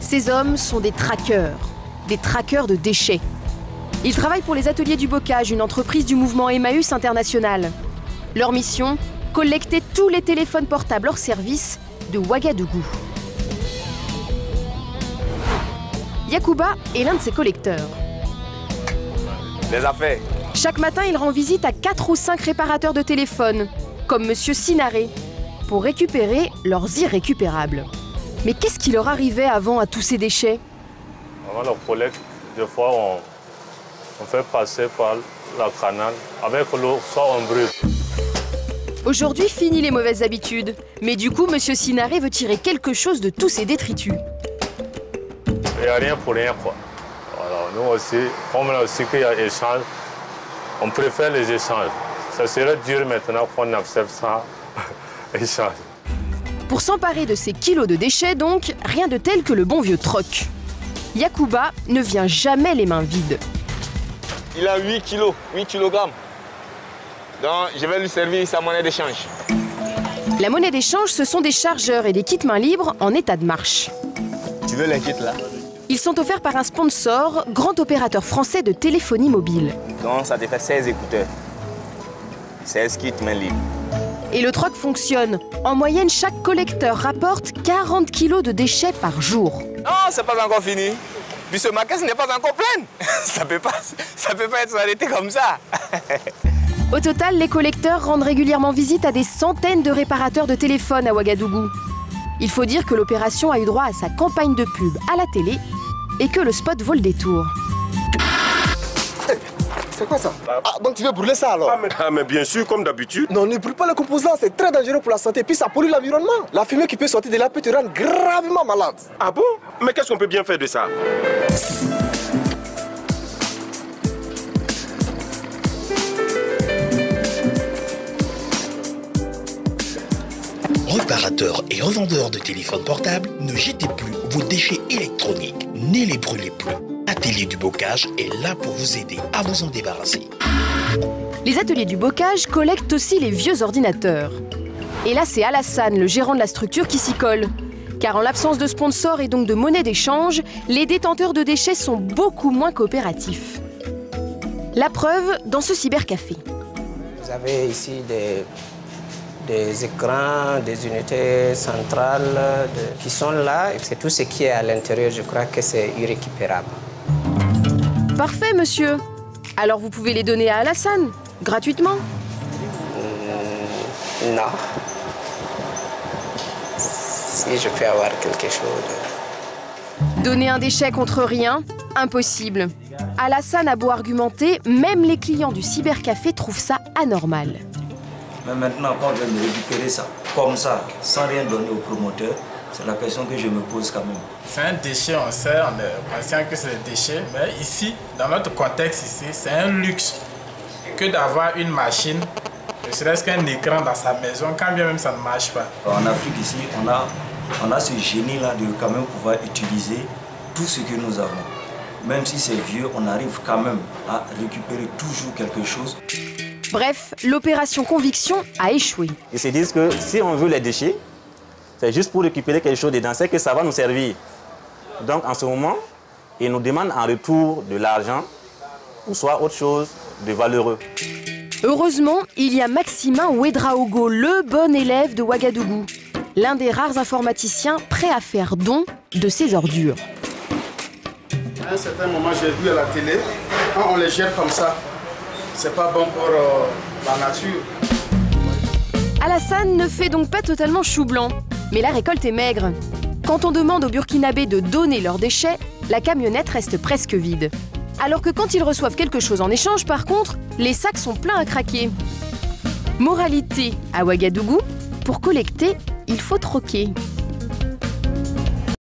Ces hommes sont des traqueurs de déchets. Ils travaillent pour les ateliers du bocage, une entreprise du mouvement Emmaüs International. Leur mission, collecter tous les téléphones portables hors service de Ouagadougou. Yacouba est l'un de ces collecteurs. Les affaires. Chaque matin, il rend visite à 4 ou 5 réparateurs de téléphones, comme Monsieur Sinaré, pour récupérer leurs irrécupérables. Mais qu'est-ce qui leur arrivait avant à tous ces déchets? Avant la collecte, des fois, on fait passer par la canal. Avec l'eau, soit on brûle. Aujourd'hui, fini les mauvaises habitudes. Mais du coup, Monsieur Sinaré veut tirer quelque chose de tous ces détritus. Il n'y a rien pour rien, quoi. Voilà, nous aussi, comme là aussi qu'il y a échange, on préfère les échanges. Ça serait dur maintenant qu'on accepte ça, échange. Pour s'emparer de ces kilos de déchets, donc, rien de tel que le bon vieux troc. Yacouba ne vient jamais les mains vides. Il a 8 kilos, 8 kilogrammes. Donc, je vais lui servir sa monnaie d'échange. La monnaie d'échange, ce sont des chargeurs et des kits main libre en état de marche. Tu veux les kits là? Ils sont offerts par un sponsor, grand opérateur français de téléphonie mobile. Donc, ça te fait 16 écouteurs. 16 kits main libre. Et le troc fonctionne. En moyenne, chaque collecteur rapporte 40 kilos de déchets par jour. Non, c'est pas encore fini. Puis ce maquette n'est pas encore plein. Ça peut pas être arrêté comme ça. Au total, les collecteurs rendent régulièrement visite à des centaines de réparateurs de téléphones à Ouagadougou. Il faut dire que l'opération a eu droit à sa campagne de pub à la télé et que le spot vaut le détour. C'est quoi ça? Ah, donc tu veux brûler ça alors? Mais bien sûr, comme d'habitude. Non, ne brûle pas les composants, c'est très dangereux pour la santé, puis ça pollue l'environnement. La fumée qui peut sortir de là peut te rendre gravement malade. Ah bon? Mais qu'est-ce qu'on peut bien faire de ça? Réparateurs et revendeurs de téléphones portables, ne jetez plus vos déchets électroniques, ne les brûlez plus. Atelier du bocage est là pour vous aider à vous en débarrasser. Les ateliers du bocage collectent aussi les vieux ordinateurs. Et là, c'est Alassane, le gérant de la structure, qui s'y colle. Car en l'absence de sponsors et donc de monnaie d'échange, les détenteurs de déchets sont beaucoup moins coopératifs. La preuve dans ce cybercafé. Vous avez ici des écrans, des unités centrales qui sont là. Et c'est tout ce qui est à l'intérieur, je crois que c'est irrécupérable. Parfait, monsieur. Alors vous pouvez les donner à Alassane, gratuitement? Non. Si je peux avoir quelque chose. Donner un déchet contre rien? Impossible. Alassane a beau argumenter, même les clients du cybercafé trouvent ça anormal. Mais maintenant, quand je vais me récupérer ça, comme ça, sans rien donner au promoteur, c'est la question que je me pose quand même. C'est un déchet, on sait, on est conscient que c'est un déchet, mais ici, dans notre contexte ici, c'est un luxe que d'avoir une machine, ne serait-ce qu'un écran dans sa maison, quand bien même ça ne marche pas. En Afrique ici, on a ce génie-là de quand même pouvoir utiliser tout ce que nous avons. Même si c'est vieux, on arrive quand même à récupérer toujours quelque chose. Bref, l'opération Conviction a échoué. Ils se disent que si on veut les déchets, c'est juste pour récupérer quelque chose dedans, c'est que ça va nous servir. Donc en ce moment, ils nous demandent en retour de l'argent ou soit autre chose de valeureux. Heureusement, il y a Maximin Ouedraogo, le bon élève de Ouagadougou. L'un des rares informaticiens prêts à faire don de ses ordures. À un certain moment, j'ai vu à la télé, quand on les jette comme ça, c'est pas bon pour la nature. Alassane ne fait donc pas totalement chou blanc, mais la récolte est maigre. Quand on demande aux Burkinabés de donner leurs déchets, la camionnette reste presque vide. Alors que quand ils reçoivent quelque chose en échange, par contre, les sacs sont pleins à craquer. Moralité à Ouagadougou, pour collecter, il faut troquer.